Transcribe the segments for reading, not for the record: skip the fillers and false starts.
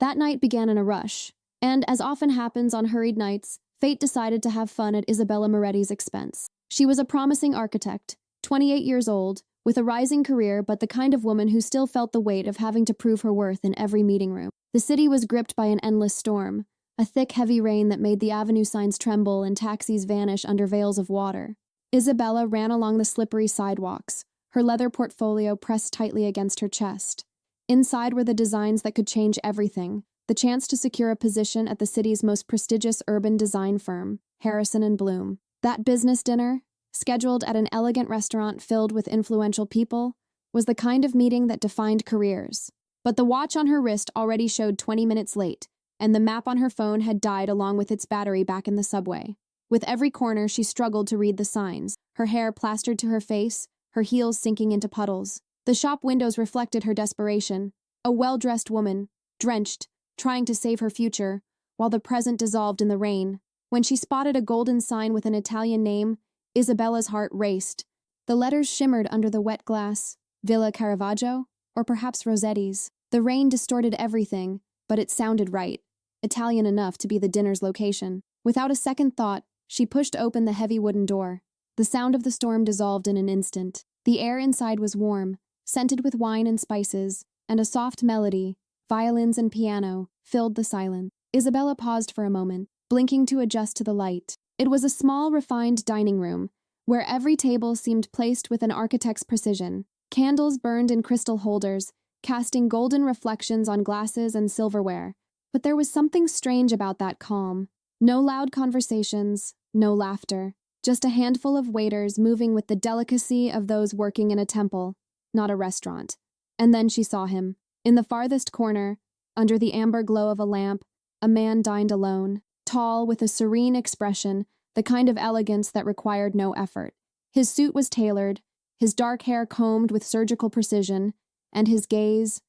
That night began in a rush, and as often happens on hurried nights, fate decided to have fun at Isabella Moretti's expense. She was a promising architect, 28 years old, with a rising career, but the kind of woman who still felt the weight of having to prove her worth in every meeting room. The city was gripped by an endless storm, a thick, heavy rain that made the avenue signs tremble and taxis vanish under veils of water. Isabella ran along the slippery sidewalks, her leather portfolio pressed tightly against her chest. Inside were the designs that could change everything, the chance to secure a position at the city's most prestigious urban design firm, Harrison & Bloom. That business dinner, scheduled at an elegant restaurant filled with influential people, was the kind of meeting that defined careers. But the watch on her wrist already showed 20 minutes late, and the map on her phone had died along with its battery back in the subway. With every corner, she struggled to read the signs, her hair plastered to her face, her heels sinking into puddles. The shop windows reflected her desperation, a well-dressed woman, drenched, trying to save her future, while the present dissolved in the rain. When she spotted a golden sign with an Italian name, Isabella's heart raced. The letters shimmered under the wet glass. Villa Caravaggio? Or perhaps Rossetti's. The rain distorted everything, but it sounded right, Italian enough to be the dinner's location. Without a second thought, she pushed open the heavy wooden door. The sound of the storm dissolved in an instant. The air inside was warm, scented with wine and spices, and a soft melody, violins and piano, filled the silence. Isabella paused for a moment, blinking to adjust to the light. It was a small, refined dining room, where every table seemed placed with an architect's precision. Candles burned in crystal holders, casting golden reflections on glasses and silverware. But there was something strange about that calm. No loud conversations, no laughter. Just a handful of waiters moving with the delicacy of those working in a temple, not a restaurant. And then she saw him. In the farthest corner, under the amber glow of a lamp, a man dined alone, tall, with a serene expression, the kind of elegance that required no effort. His suit was tailored, his dark hair combed with surgical precision, and his gaze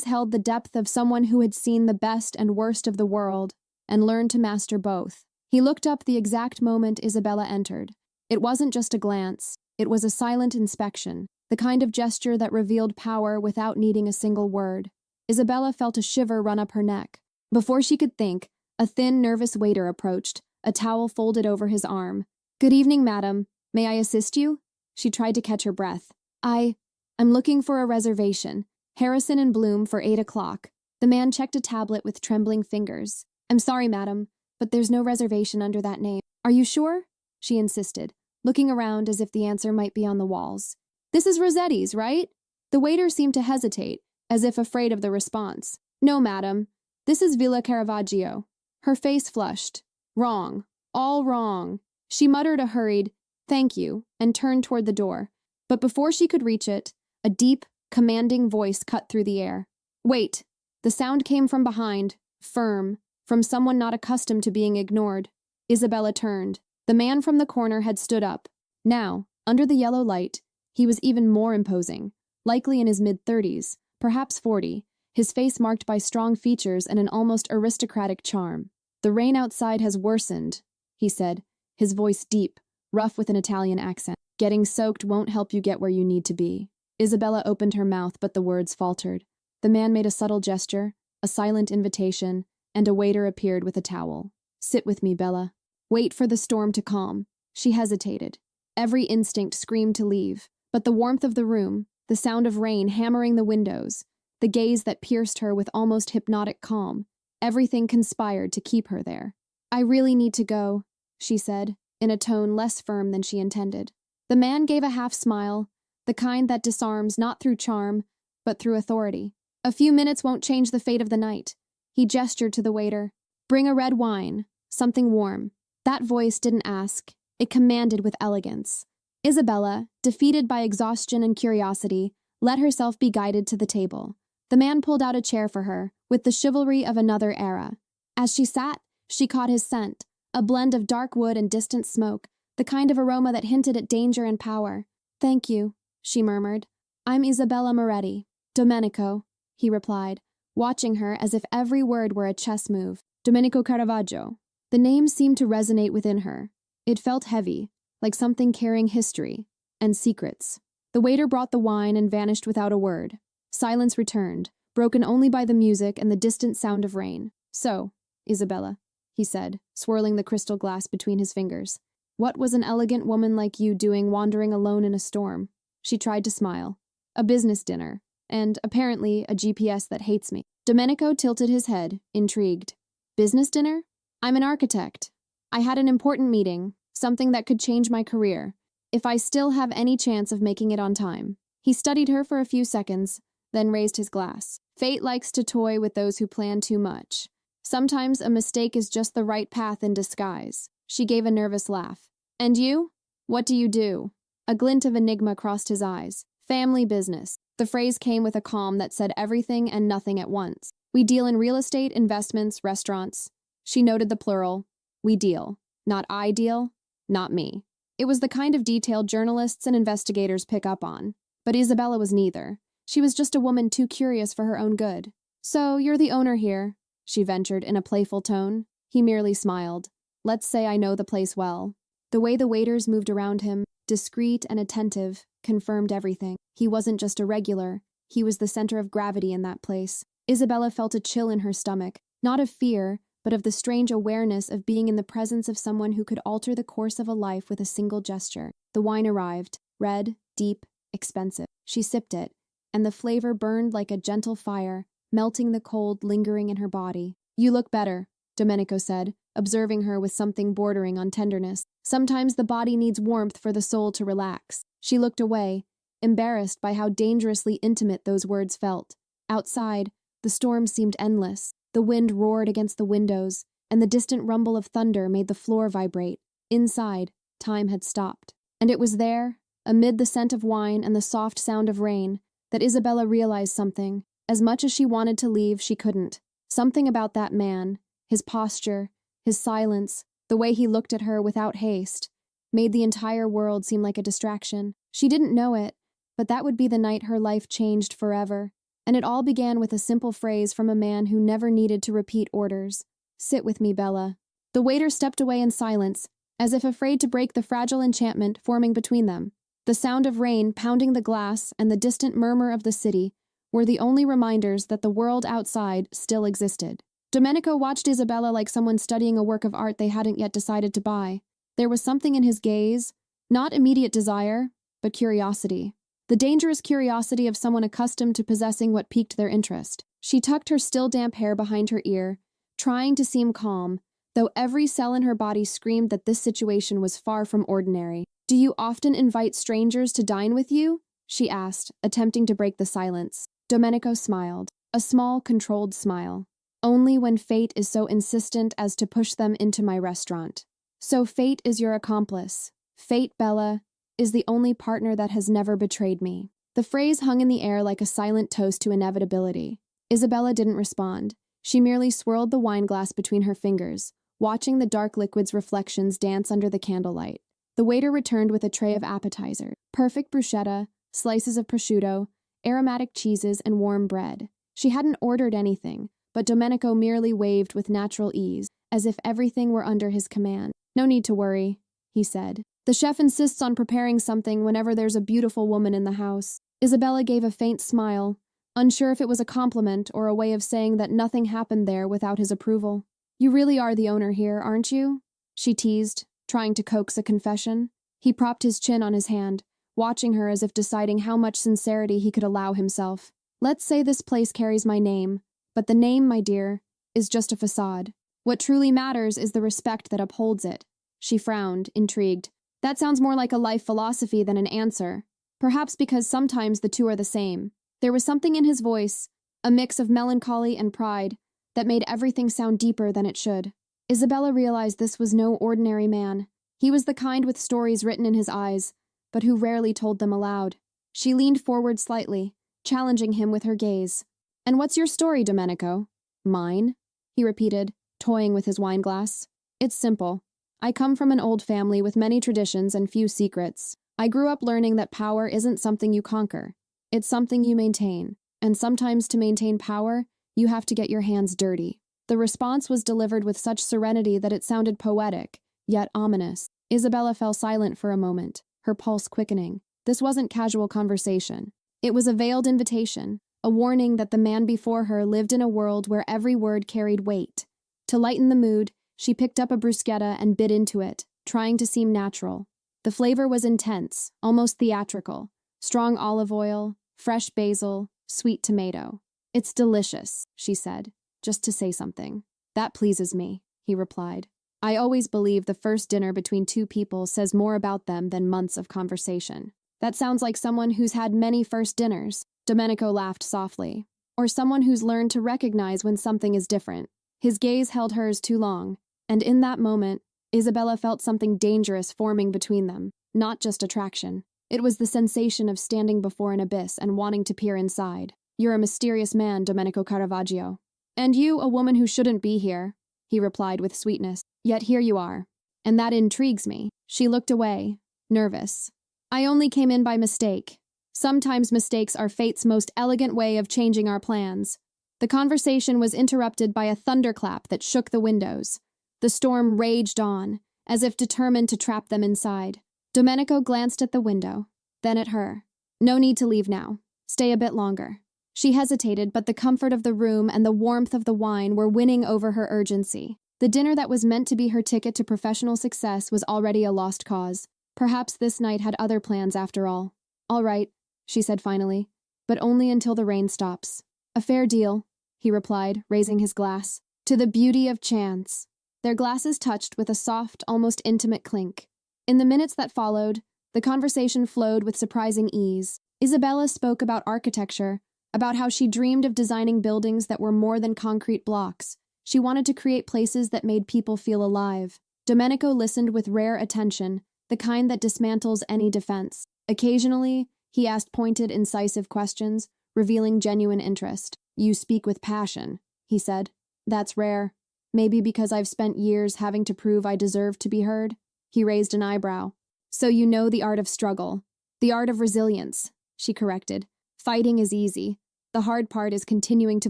held the depth of someone who had seen the best and worst of the world and learned to master both. He looked up the exact moment Isabella entered. It wasn't just a glance, it was a silent inspection, the kind of gesture that revealed power without needing a single word. Isabella felt a shiver run up her neck. Before she could think, a thin, nervous waiter approached, a towel folded over his arm. "Good evening, madam. May I assist you?" She tried to catch her breath. I'm looking for a reservation. Harrison & Bloom for 8 o'clock. The man checked a tablet with trembling fingers. "I'm sorry, madam, but there's no reservation under that name." "Are you sure?" she insisted, looking around as if the answer might be on the walls. "This is Rossetti's, right?" The waiter seemed to hesitate, as if afraid of the response. "No, madam. This is Villa Caravaggio." Her face flushed. "Wrong. All wrong." She muttered a hurried, "Thank you," and turned toward the door. But before she could reach it, a deep, commanding voice cut through the air. "Wait!" The sound came from behind, firm, from someone not accustomed to being ignored. Isabella turned. The man from the corner had stood up. Now, under the yellow light, he was even more imposing, likely in his mid-30s, perhaps 40, his face marked by strong features and an almost aristocratic charm. "The rain outside has worsened," he said, his voice deep, rough with an Italian accent. "Getting soaked won't help you get where you need to be." Isabella opened her mouth, but the words faltered. The man made a subtle gesture, a silent invitation, and a waiter appeared with a towel. "Sit with me, Bella. Wait for the storm to calm." She hesitated. Every instinct screamed to leave, but the warmth of the room, the sound of rain hammering the windows, the gaze that pierced her with almost hypnotic calm, everything conspired to keep her there. "I really need to go," she said, in a tone less firm than she intended. The man gave a half-smile, the kind that disarms not through charm, but through authority. "A few minutes won't change the fate of the night." He gestured to the waiter. "Bring a red wine, something warm." That voice didn't ask, it commanded with elegance. Isabella, defeated by exhaustion and curiosity, let herself be guided to the table. The man pulled out a chair for her, with the chivalry of another era. As she sat, she caught his scent, a blend of dark wood and distant smoke, the kind of aroma that hinted at danger and power. "Thank you," she murmured. "I'm Isabella Moretti." "Domenico," he replied, watching her as if every word were a chess move. "Domenico Caravaggio." The name seemed to resonate within her. It felt heavy, like something carrying history and secrets. The waiter brought the wine and vanished without a word. Silence returned, broken only by the music and the distant sound of rain. "So, Isabella," he said, swirling the crystal glass between his fingers, "what was an elegant woman like you doing wandering alone in a storm?" She tried to smile. "A business dinner, and, apparently, a GPS that hates me." Domenico tilted his head, intrigued. "Business dinner? I'm an architect. I had an important meeting, something that could change my career, if I still have any chance of making it on time." He studied her for a few seconds, then raised his glass. "Fate likes to toy with those who plan too much. Sometimes a mistake is just the right path in disguise." She gave a nervous laugh. "And you? What do you do?" A glint of enigma crossed his eyes. "Family business." The phrase came with a calm that said everything and nothing at once. "We deal in real estate, investments, restaurants." She noted the plural. "We deal. Not I deal. Not me." It was the kind of detail journalists and investigators pick up on. But Isabella was neither. She was just a woman too curious for her own good. "So, you're the owner here," she ventured in a playful tone. He merely smiled. "Let's say I know the place well." The way the waiters moved around him, discreet and attentive, confirmed everything. He wasn't just a regular. He was the center of gravity in that place. Isabella felt a chill in her stomach, not of fear, but of the strange awareness of being in the presence of someone who could alter the course of a life with a single gesture. The wine arrived, red, deep, expensive. She sipped it, and the flavor burned like a gentle fire, melting the cold lingering in her body. "You look better," Domenico said, observing her with something bordering on tenderness. "Sometimes the body needs warmth for the soul to relax." She looked away, embarrassed by how dangerously intimate those words felt. Outside, the storm seemed endless. The wind roared against the windows, and the distant rumble of thunder made the floor vibrate. Inside, time had stopped. And it was there, amid the scent of wine and the soft sound of rain, that Isabella realized something. As much as she wanted to leave, she couldn't. Something about that man, his posture, his silence, the way he looked at her without haste, made the entire world seem like a distraction. She didn't know it, but that would be the night her life changed forever. And it all began with a simple phrase from a man who never needed to repeat orders. "Sit with me, Bella." The waiter stepped away in silence, as if afraid to break the fragile enchantment forming between them. The sound of rain pounding the glass and the distant murmur of the city were the only reminders that the world outside still existed. Domenico watched Isabella like someone studying a work of art they hadn't yet decided to buy. There was something in his gaze, not immediate desire, but curiosity. The dangerous curiosity of someone accustomed to possessing what piqued their interest. She tucked her still damp hair behind her ear, trying to seem calm, though every cell in her body screamed that this situation was far from ordinary. "Do you often invite strangers to dine with you?" she asked, attempting to break the silence. Domenico smiled, a small, controlled smile. "Only when fate is so insistent as to push them into my restaurant." "So fate is your accomplice. Fate, Bella, is the only partner that has never betrayed me." The phrase hung in the air like a silent toast to inevitability. Isabella didn't respond. She merely swirled the wineglass between her fingers, watching the dark liquid's reflections dance under the candlelight. The waiter returned with a tray of appetizers: perfect bruschetta, slices of prosciutto, aromatic cheeses, and warm bread. She hadn't ordered anything, but Domenico merely waved with natural ease, as if everything were under his command. "No need to worry," he said. "The chef insists on preparing something whenever there's a beautiful woman in the house." Isabella gave a faint smile, unsure if it was a compliment or a way of saying that nothing happened there without his approval. "You really are the owner here, aren't you?" she teased, trying to coax a confession. He propped his chin on his hand, watching her as if deciding how much sincerity he could allow himself. "Let's say this place carries my name, but the name, my dear, is just a facade. What truly matters is the respect that upholds it." She frowned, intrigued. "That sounds more like a life philosophy than an answer. Perhaps because sometimes the two are the same." There was something in his voice, a mix of melancholy and pride, that made everything sound deeper than it should. Isabella realized this was no ordinary man. He was the kind with stories written in his eyes, but who rarely told them aloud. She leaned forward slightly, challenging him with her gaze. "And what's your story, Domenico?" "Mine?" he repeated, toying with his wineglass. "It's simple. I come from an old family with many traditions and few secrets. I grew up learning that power isn't something you conquer. It's something you maintain. And sometimes to maintain power, you have to get your hands dirty." The response was delivered with such serenity that it sounded poetic, yet ominous. Isabella fell silent for a moment, her pulse quickening. This wasn't casual conversation. It was a veiled invitation, a warning that the man before her lived in a world where every word carried weight. To lighten the mood, she picked up a bruschetta and bit into it, trying to seem natural. The flavor was intense, almost theatrical. Strong olive oil, fresh basil, sweet tomato. "It's delicious," she said, just to say something. "That pleases me," he replied. "I always believe the first dinner between two people says more about them than months of conversation." "That sounds like someone who's had many first dinners," Domenico laughed softly. "Or someone who's learned to recognize when something is different." His gaze held hers too long, and in that moment, Isabella felt something dangerous forming between them, not just attraction. It was the sensation of standing before an abyss and wanting to peer inside. "You're a mysterious man, Domenico Caravaggio. And you, a woman who shouldn't be here," he replied with sweetness. "Yet here you are. And that intrigues me." She looked away, nervous. "I only came in by mistake. Sometimes mistakes are fate's most elegant way of changing our plans." The conversation was interrupted by a thunderclap that shook the windows. The storm raged on, as if determined to trap them inside. Domenico glanced at the window, then at her. "No need to leave now. Stay a bit longer." She hesitated, but the comfort of the room and the warmth of the wine were winning over her urgency. The dinner that was meant to be her ticket to professional success was already a lost cause. Perhaps this night had other plans after all. "All right," she said finally, "but only until the rain stops." "A fair deal," he replied, raising his glass. "To the beauty of chance." Their glasses touched with a soft, almost intimate clink. In the minutes that followed, the conversation flowed with surprising ease. Isabella spoke about architecture, about how she dreamed of designing buildings that were more than concrete blocks. She wanted to create places that made people feel alive. Domenico listened with rare attention, the kind that dismantles any defense. Occasionally, he asked pointed, incisive questions, revealing genuine interest. "You speak with passion," he said. "That's rare. Maybe because I've spent years having to prove I deserve to be heard." He raised an eyebrow. "So you know the art of struggle. The art of resilience," she corrected. "Fighting is easy. The hard part is continuing to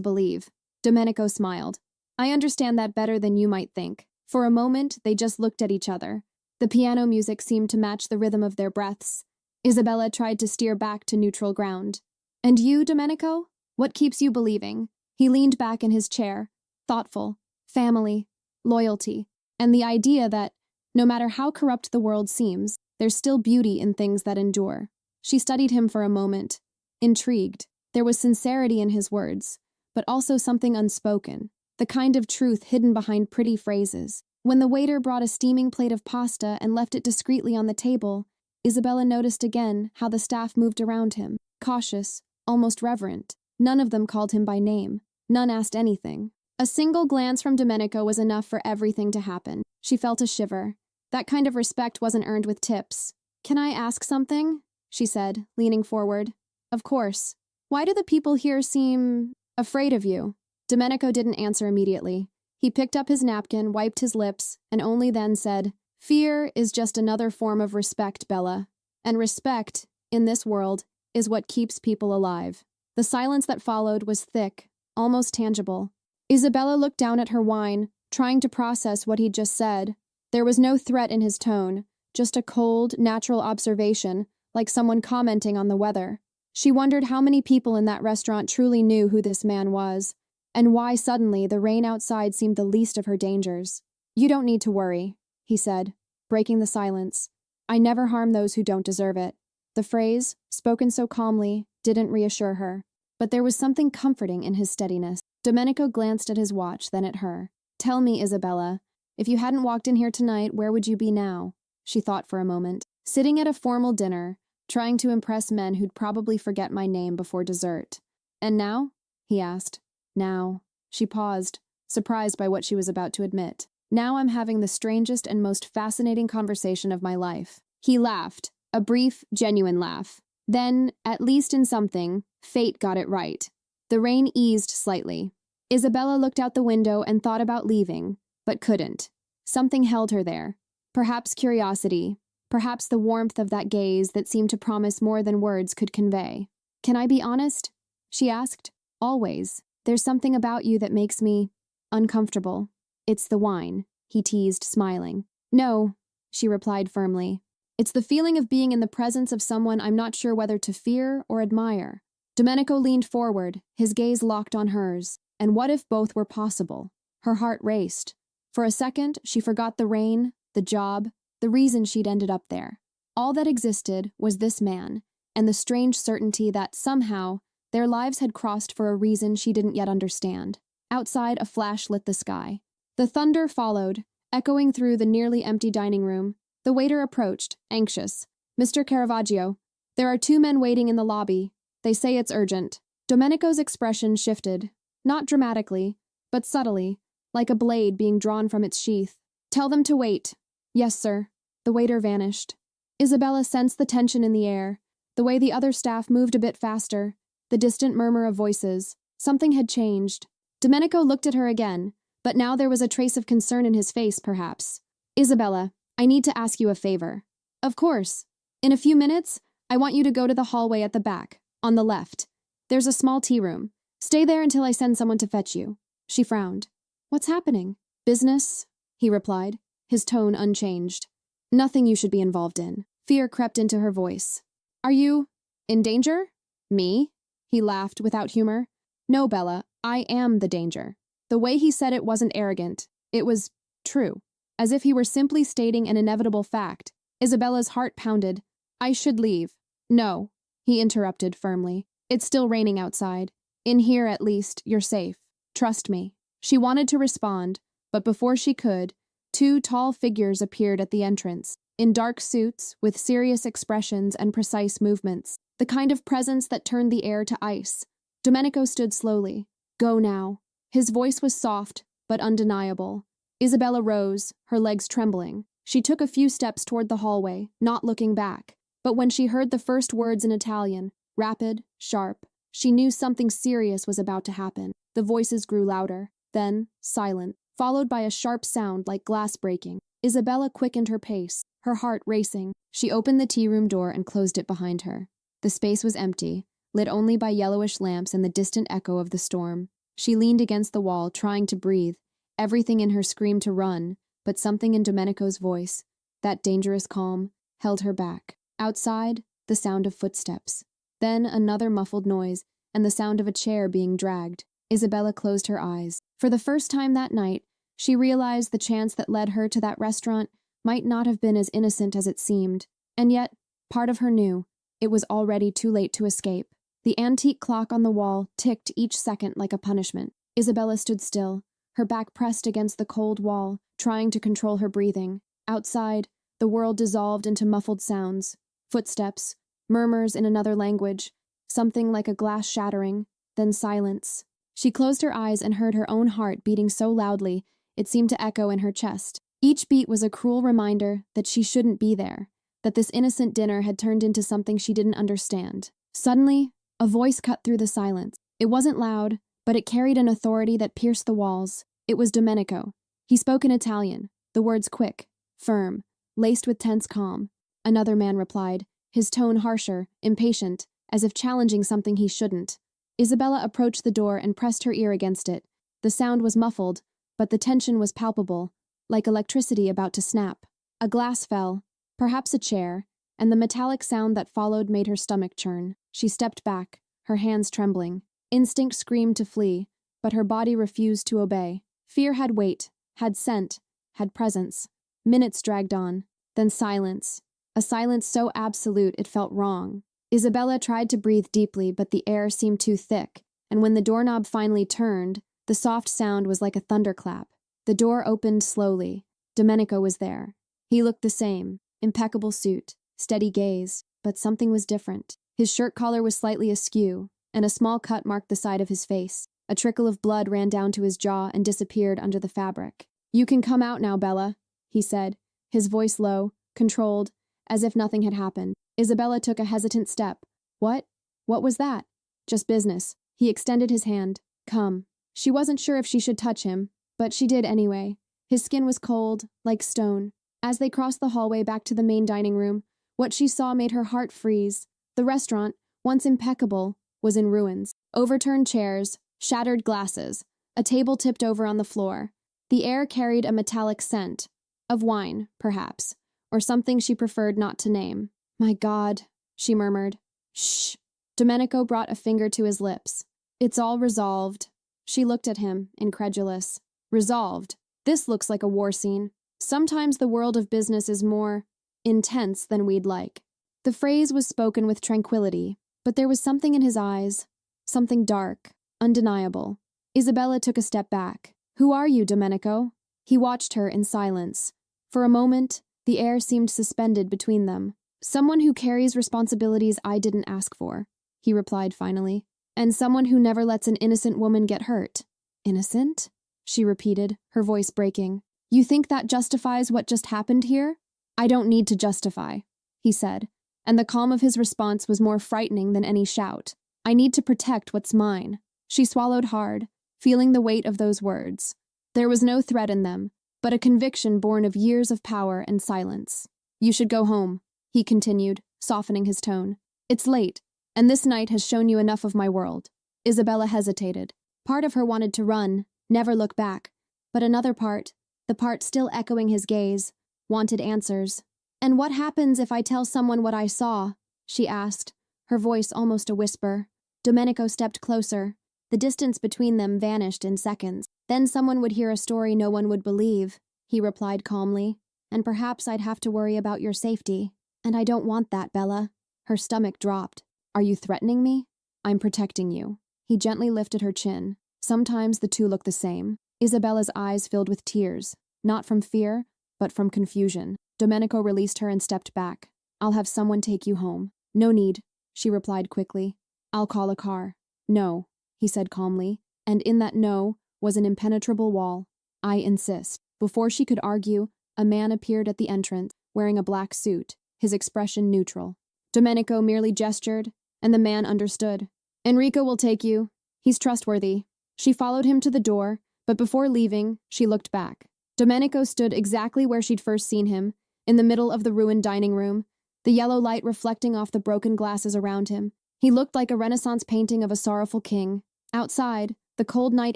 believe." Domenico smiled. "I understand that better than you might think." For a moment, they just looked at each other. The piano music seemed to match the rhythm of their breaths. Isabella tried to steer back to neutral ground. "And you, Domenico? What keeps you believing?" He leaned back in his chair, thoughtful. "Family, loyalty, and the idea that, no matter how corrupt the world seems, there's still beauty in things that endure." She studied him for a moment, intrigued. There was sincerity in his words, but also something unspoken, the kind of truth hidden behind pretty phrases. When the waiter brought a steaming plate of pasta and left it discreetly on the table, Isabella noticed again how the staff moved around him, cautious, almost reverent. None of them called him by name. None asked anything. A single glance from Domenico was enough for everything to happen. She felt a shiver. That kind of respect wasn't earned with tips. "Can I ask something?" she said, leaning forward. "Of course. Why do the people here seem afraid of you?" Domenico didn't answer immediately. He picked up his napkin, wiped his lips, and only then said, "Fear is just another form of respect, Bella. And respect, in this world, is what keeps people alive." The silence that followed was thick, almost tangible. Isabella looked down at her wine, trying to process what he'd just said. There was no threat in his tone, just a cold, natural observation, like someone commenting on the weather. She wondered how many people in that restaurant truly knew who this man was, and why suddenly the rain outside seemed the least of her dangers. "You don't need to worry," he said, breaking the silence. "I never harm those who don't deserve it." The phrase, spoken so calmly, didn't reassure her, but there was something comforting in his steadiness. Domenico glanced at his watch, then at her. "Tell me, Isabella, if you hadn't walked in here tonight, where would you be now?" She thought for a moment. "Sitting at a formal dinner, trying to impress men who'd probably forget my name before dessert." "And now?" he asked. "Now." She paused, surprised by what she was about to admit. "Now I'm having the strangest and most fascinating conversation of my life." He laughed, a brief, genuine laugh. Then, at least in something, fate got it right. The rain eased slightly. Isabella looked out the window and thought about leaving, but couldn't. Something held her there. Perhaps curiosity, perhaps the warmth of that gaze that seemed to promise more than words could convey. "Can I be honest?" she asked. "Always. There's something about you that makes me uncomfortable." "It's the wine," he teased, smiling. "No," she replied firmly. "It's the feeling of being in the presence of someone I'm not sure whether to fear or admire." Domenico leaned forward, his gaze locked on hers. And what if both were possible? Her heart raced. For a second, she forgot the rain, the job, the reason she'd ended up there. All that existed was this man, and the strange certainty that, somehow, their lives had crossed for a reason she didn't yet understand. Outside, a flash lit the sky. The thunder followed, echoing through the nearly empty dining room. The waiter approached, anxious. "Mr. Caravaggio, there are 2 men waiting in the lobby. They say it's urgent." Domenico's expression shifted, not dramatically, but subtly, like a blade being drawn from its sheath. "Tell them to wait." "Yes, sir." The waiter vanished. Isabella sensed the tension in the air, the way the other staff moved a bit faster, the distant murmur of voices. Something had changed. Domenico looked at her again, but now there was a trace of concern in his face, perhaps. "Isabella, I need to ask you a favor." "Of course. In a few minutes, I want you to go to the hallway at the back, on the left. There's a small tea room. Stay there until I send someone to fetch you." She frowned. "What's happening?" "Business," he replied, his tone unchanged. "Nothing you should be involved in." Fear crept into her voice. "Are you in danger?" "Me?" He laughed without humor. "No, Bella, I am the danger." The way he said it wasn't arrogant. It was true, as if he were simply stating an inevitable fact. Isabella's heart pounded. "I should leave." "No," he interrupted firmly. "It's still raining outside. In here, at least, you're safe. Trust me." She wanted to respond, but before she could, 2 tall figures appeared at the entrance, in dark suits, with serious expressions and precise movements, the kind of presence that turned the air to ice. Domenico stood slowly. "Go now." His voice was soft, but undeniable. Isabella rose, her legs trembling. She took a few steps toward the hallway, not looking back. But when she heard the first words in Italian, rapid, sharp, she knew something serious was about to happen. The voices grew louder, then silent, followed by a sharp sound like glass breaking. Isabella quickened her pace, her heart racing. She opened the tea room door and closed it behind her. The space was empty, lit only by yellowish lamps and the distant echo of the storm. She leaned against the wall, trying to breathe. Everything in her screamed to run, but something in Domenico's voice, that dangerous calm, held her back. Outside, the sound of footsteps. Then another muffled noise, and the sound of a chair being dragged. Isabella closed her eyes. For the first time that night, she realized the chance that led her to that restaurant might not have been as innocent as it seemed. And yet, part of her knew, it was already too late to escape. The antique clock on the wall ticked each second like a punishment. Isabella stood still, her back pressed against the cold wall, trying to control her breathing. Outside, the world dissolved into muffled sounds. Footsteps, murmurs in another language, something like a glass shattering, then silence. She closed her eyes and heard her own heart beating so loudly it seemed to echo in her chest. Each beat was a cruel reminder that she shouldn't be there, that this innocent dinner had turned into something she didn't understand. Suddenly, a voice cut through the silence. It wasn't loud, but it carried an authority that pierced the walls. It was Domenico. He spoke in Italian, the words quick, firm, laced with tense calm. Another man replied, his tone harsher, impatient, as if challenging something he shouldn't. Isabella approached the door and pressed her ear against it. The sound was muffled, but the tension was palpable, like electricity about to snap. A glass fell, perhaps a chair, and the metallic sound that followed made her stomach churn. She stepped back, her hands trembling. Instinct screamed to flee, but her body refused to obey. Fear had weight, had scent, had presence. Minutes dragged on, then silence. A silence so absolute it felt wrong. Isabella tried to breathe deeply, but the air seemed too thick, and when the doorknob finally turned, the soft sound was like a thunderclap. The door opened slowly. Domenico was there. He looked the same, impeccable suit, steady gaze, but something was different. His shirt collar was slightly askew, and a small cut marked the side of his face. A trickle of blood ran down to his jaw and disappeared under the fabric. "You can come out now, Bella," he said, his voice low, controlled, as if nothing had happened. Isabella took a hesitant step. What? What was that? "Just business." He extended his hand. "Come." She wasn't sure if she should touch him, but she did anyway. His skin was cold, like stone. As they crossed the hallway back to the main dining room, what she saw made her heart freeze. The restaurant, once impeccable, was in ruins. Overturned chairs, shattered glasses, a table tipped over on the floor. The air carried a metallic scent. Of wine, perhaps, or something she preferred not to name. "My God," she murmured. "Shh." Domenico brought a finger to his lips. It's all resolved. She looked at him, incredulous. Resolved? This looks like a war scene. Sometimes the world of business is more intense than we'd like. The phrase was spoken with tranquility, but there was something in his eyes, something dark, undeniable. Isabella took a step back. Who are you, Domenico? He watched her in silence. For a moment, the air seemed suspended between them. Someone who carries responsibilities I didn't ask for, he replied finally. And someone who never lets an innocent woman get hurt. Innocent? She repeated, her voice breaking. You think that justifies what just happened here? I don't need to justify, he said, and the calm of his response was more frightening than any shout. I need to protect what's mine. She swallowed hard, feeling the weight of those words. There was no threat in them, but a conviction born of years of power and silence. You should go home, he continued, softening his tone. It's late, and this night has shown you enough of my world. Isabella hesitated. Part of her wanted to run, never look back, but another part, the part still echoing his gaze, wanted answers. And what happens if I tell someone what I saw? She asked, her voice almost a whisper. Domenico stepped closer. The distance between them vanished in seconds. Then someone would hear a story no one would believe, he replied calmly. And perhaps I'd have to worry about your safety. And I don't want that, Bella. Her stomach dropped. Are you threatening me? I'm protecting you. He gently lifted her chin. Sometimes the two look the same. Isabella's eyes filled with tears, not from fear, but from confusion. Domenico released her and stepped back. I'll have someone take you home. No need, she replied quickly. I'll call a car. No, he said calmly, and in that no was an impenetrable wall. I insist. Before she could argue, a man appeared at the entrance, wearing a black suit, his expression neutral. Domenico merely gestured, and the man understood. Enrico will take you. He's trustworthy. She followed him to the door, but before leaving, she looked back. Domenico stood exactly where she'd first seen him, in the middle of the ruined dining room, the yellow light reflecting off the broken glasses around him. He looked like a Renaissance painting of a sorrowful king. Outside, the cold night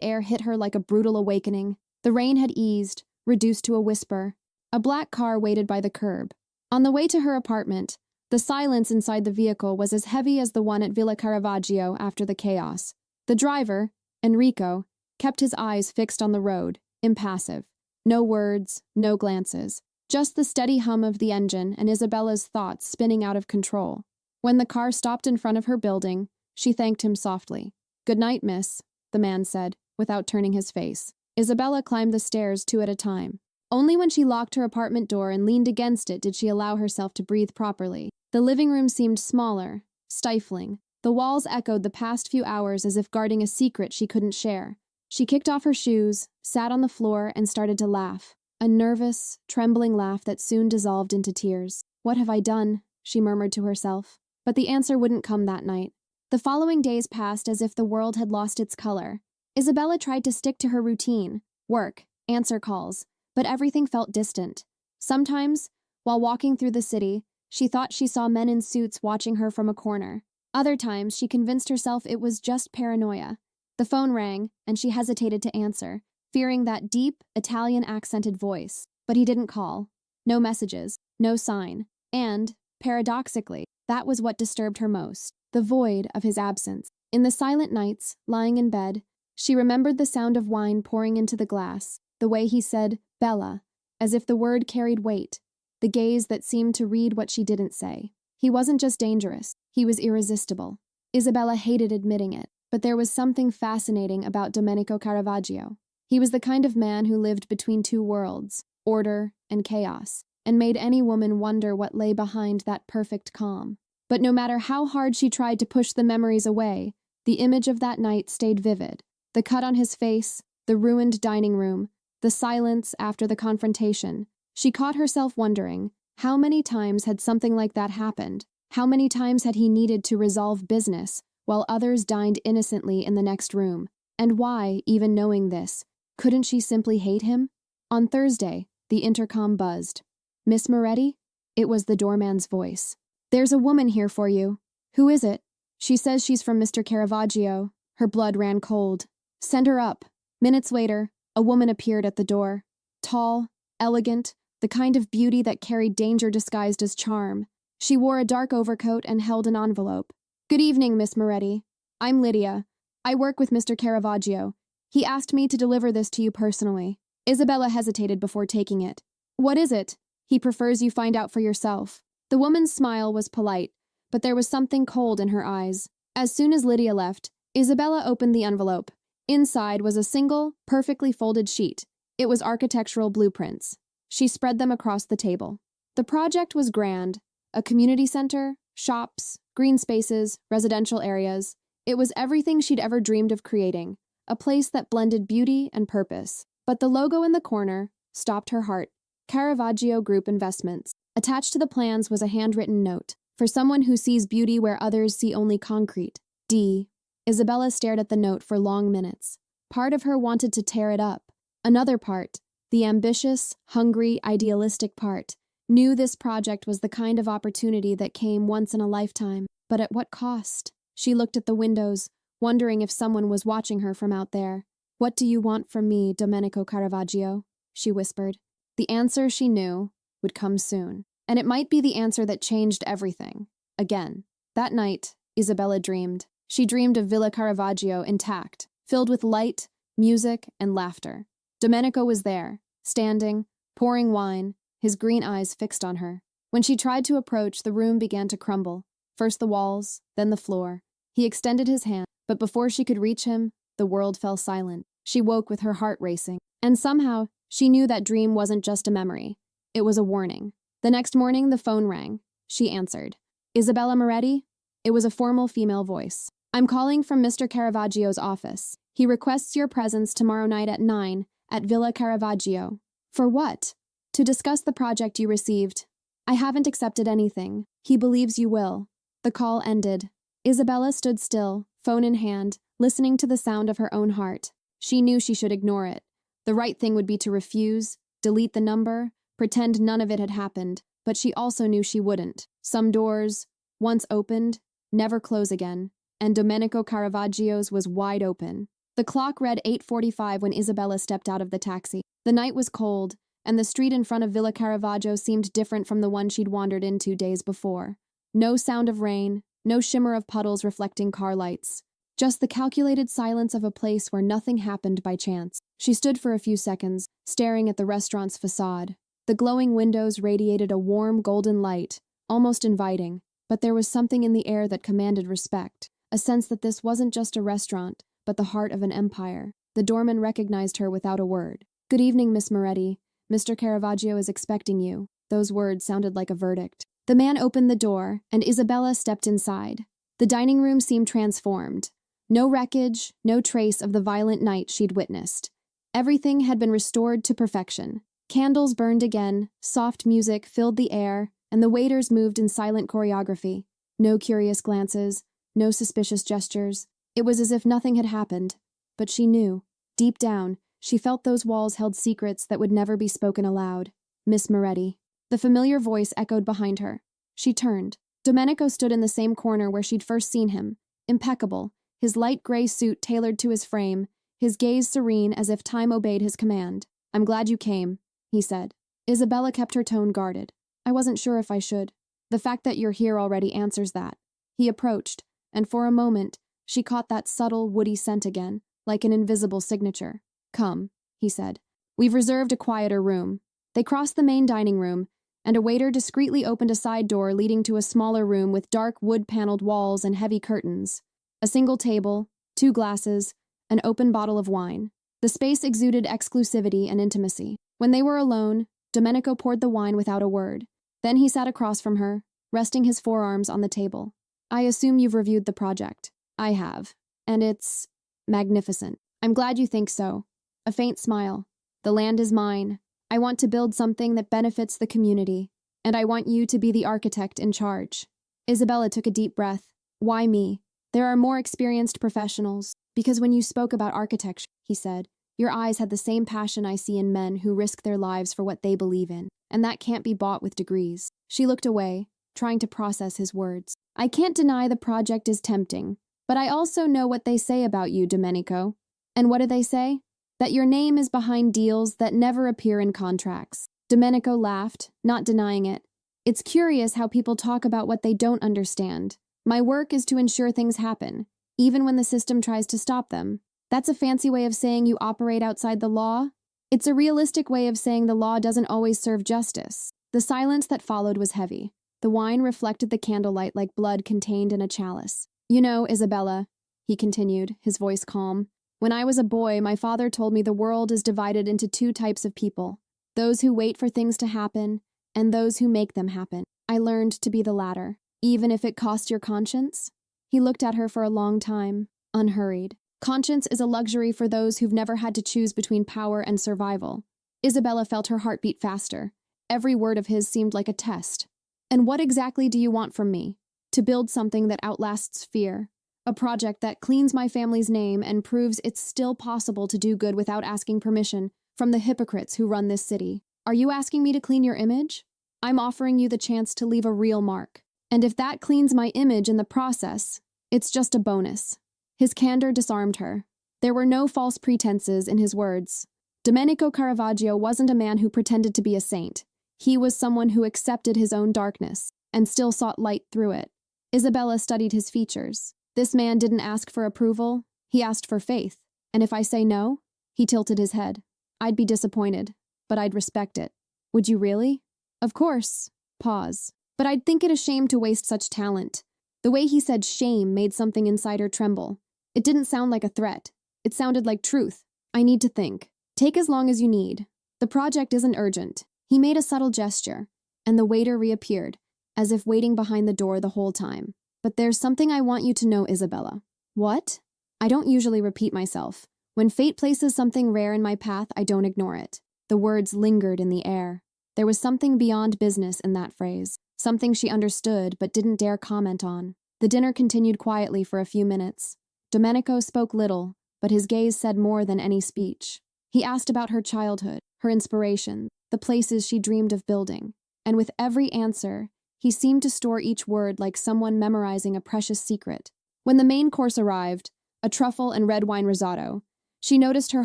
air hit her like a brutal awakening. The rain had eased, reduced to a whisper. A black car waited by the curb. On the way to her apartment, the silence inside the vehicle was as heavy as the one at Villa Caravaggio after the chaos. The driver, Enrico, kept his eyes fixed on the road, impassive. No words, no glances. Just the steady hum of the engine and Isabella's thoughts spinning out of control. When the car stopped in front of her building, she thanked him softly. Good night, miss, the man said, without turning his face. Isabella climbed the stairs 2 at a time. Only when she locked her apartment door and leaned against it did she allow herself to breathe properly. The living room seemed smaller, stifling. The walls echoed the past few hours as if guarding a secret she couldn't share. She kicked off her shoes, sat on the floor, and started to laugh. A nervous, trembling laugh that soon dissolved into tears. What have I done? She murmured to herself. But the answer wouldn't come that night. The following days passed as if the world had lost its color. Isabella tried to stick to her routine, work, answer calls, but everything felt distant. Sometimes, while walking through the city, she thought she saw men in suits watching her from a corner. Other times, she convinced herself it was just paranoia. The phone rang, and she hesitated to answer, fearing that deep, Italian-accented voice. But he didn't call. No messages, no sign. And, paradoxically, that was what disturbed her most, the void of his absence. In the silent nights, lying in bed, she remembered the sound of wine pouring into the glass, the way he said, Bella, as if the word carried weight, the gaze that seemed to read what she didn't say. He wasn't just dangerous, he was irresistible. Isabella hated admitting it, but there was something fascinating about Domenico Caravaggio. He was the kind of man who lived between two worlds, order and chaos, and made any woman wonder what lay behind that perfect calm. But no matter how hard she tried to push the memories away, the image of that night stayed vivid. The cut on his face, the ruined dining room, the silence after the confrontation. She caught herself wondering, how many times had something like that happened? How many times had he needed to resolve business, while others dined innocently in the next room? And why, even knowing this, couldn't she simply hate him? On Thursday, the intercom buzzed. Miss Moretti? It was the doorman's voice. There's a woman here for you. Who is it? She says she's from Mr. Caravaggio. Her blood ran cold. Send her up. Minutes later, a woman appeared at the door. Tall, elegant, the kind of beauty that carried danger disguised as charm. She wore a dark overcoat and held an envelope. Good evening, Miss Moretti. I'm Lydia. I work with Mr. Caravaggio. He asked me to deliver this to you personally. Isabella hesitated before taking it. What is it? He prefers you find out for yourself. The woman's smile was polite, but there was something cold in her eyes. As soon as Lydia left, Isabella opened the envelope. Inside was a single, perfectly folded sheet. It was architectural blueprints. She spread them across the table. The project was grand. A community center, shops, green spaces, residential areas. It was everything she'd ever dreamed of creating, a place that blended beauty and purpose. But the logo in the corner stopped her heart. Caravaggio Group Investments. Attached to the plans was a handwritten note. For someone who sees beauty where others see only concrete. D. Isabella stared at the note for long minutes. Part of her wanted to tear it up. Another part, the ambitious, hungry, idealistic part, knew this project was the kind of opportunity that came once in a lifetime. But at what cost? She looked at the windows, wondering if someone was watching her from out there. What do you want from me, Domenico Caravaggio? She whispered. The answer, she knew, would come soon. And it might be the answer that changed everything. Again. That night, Isabella dreamed. She dreamed of Villa Caravaggio intact, filled with light, music, and laughter. Domenico was there, standing, pouring wine, his green eyes fixed on her. When she tried to approach, the room began to crumble. First the walls, then the floor. He extended his hand, but before she could reach him, the world fell silent. She woke with her heart racing. And somehow, she knew that dream wasn't just a memory. It was a warning. The next morning, the phone rang. She answered. Isabella Moretti? It was a formal female voice. I'm calling from Mr. Caravaggio's office. He requests your presence tomorrow night at 9 at Villa Caravaggio. For what? To discuss the project you received. I haven't accepted anything. He believes you will. The call ended. Isabella stood still, phone in hand, listening to the sound of her own heart. She knew she should ignore it. The right thing would be to refuse, delete the number, pretend none of it had happened, but she also knew she wouldn't. Some doors, once opened, never close again, and Domenico Caravaggio's was wide open. The clock read 8:45 when Isabella stepped out of the taxi. The night was cold, and the street in front of Villa Caravaggio seemed different from the one she'd wandered into days before. No sound of rain, no shimmer of puddles reflecting car lights. Just the calculated silence of a place where nothing happened by chance. She stood for a few seconds, staring at the restaurant's facade. The glowing windows radiated a warm golden light, almost inviting, but there was something in the air that commanded respect, a sense that this wasn't just a restaurant, but the heart of an empire. The doorman recognized her without a word. Good evening, Miss Moretti. Mr. Caravaggio is expecting you. Those words sounded like a verdict. The man opened the door, and Isabella stepped inside. The dining room seemed transformed. No wreckage, no trace of the violent night she'd witnessed. Everything had been restored to perfection. Candles burned again, soft music filled the air, and the waiters moved in silent choreography. No curious glances, no suspicious gestures. It was as if nothing had happened. But she knew. Deep down, she felt those walls held secrets that would never be spoken aloud. Miss Moretti. The familiar voice echoed behind her. She turned. Domenico stood in the same corner where she'd first seen him. Impeccable, his light gray suit tailored to his frame, his gaze serene as if time obeyed his command. I'm glad you came, he said. Isabella kept her tone guarded. I wasn't sure if I should. The fact that you're here already answers that. He approached, and for a moment, she caught that subtle, woody scent again, like an invisible signature. Come, he said. We've reserved a quieter room. They crossed the main dining room, and a waiter discreetly opened a side door leading to a smaller room with dark wood-paneled walls and heavy curtains. A single table, 2 glasses, an open bottle of wine. The space exuded exclusivity and intimacy. When they were alone, Domenico poured the wine without a word. Then he sat across from her, resting his forearms on the table. I assume you've reviewed the project. I have. And it's magnificent. I'm glad you think so. A faint smile. The land is mine. I want to build something that benefits the community, and I want you to be the architect in charge. Isabella took a deep breath. Why me? There are more experienced professionals. Because when you spoke about architecture, he said, your eyes had the same passion I see in men who risk their lives for what they believe in, and that can't be bought with degrees. She looked away, trying to process his words. I can't deny the project is tempting, but I also know what they say about you, Domenico. And what do they say? That your name is behind deals that never appear in contracts. Domenico laughed, not denying it. It's curious how people talk about what they don't understand. My work is to ensure things happen, even when the system tries to stop them. That's a fancy way of saying you operate outside the law. It's a realistic way of saying the law doesn't always serve justice. The silence that followed was heavy. The wine reflected the candlelight like blood contained in a chalice. You know, Isabella, he continued, his voice calm. When I was a boy, my father told me the world is divided into two types of people. Those who wait for things to happen, and those who make them happen. I learned to be the latter, even if it cost your conscience. He looked at her for a long time, unhurried. Conscience is a luxury for those who've never had to choose between power and survival. Isabella felt her heart beat faster. Every word of his seemed like a test. And what exactly do you want from me? To build something that outlasts fear. A project that cleans my family's name and proves it's still possible to do good without asking permission from the hypocrites who run this city. Are you asking me to clean your image? I'm offering you the chance to leave a real mark. And if that cleans my image in the process, it's just a bonus. His candor disarmed her. There were no false pretenses in his words. Domenico Caravaggio wasn't a man who pretended to be a saint. He was someone who accepted his own darkness and still sought light through it. Isabella studied his features. This man didn't ask for approval, he asked for faith. And if I say no? He tilted his head. I'd be disappointed, but I'd respect it. Would you really? Of course. Pause. But I'd think it a shame to waste such talent. The way he said shame made something inside her tremble. It didn't sound like a threat. It sounded like truth. I need to think. Take as long as you need. The project isn't urgent. He made a subtle gesture, and the waiter reappeared, as if waiting behind the door the whole time. But there's something I want you to know, Isabella. What? I don't usually repeat myself. When fate places something rare in my path, I don't ignore it. The words lingered in the air. There was something beyond business in that phrase, something she understood but didn't dare comment on. The dinner continued quietly for a few minutes. Domenico spoke little, but his gaze said more than any speech. He asked about her childhood, her inspirations, the places she dreamed of building. And with every answer, he seemed to store each word like someone memorizing a precious secret. When the main course arrived, a truffle and red wine risotto, she noticed her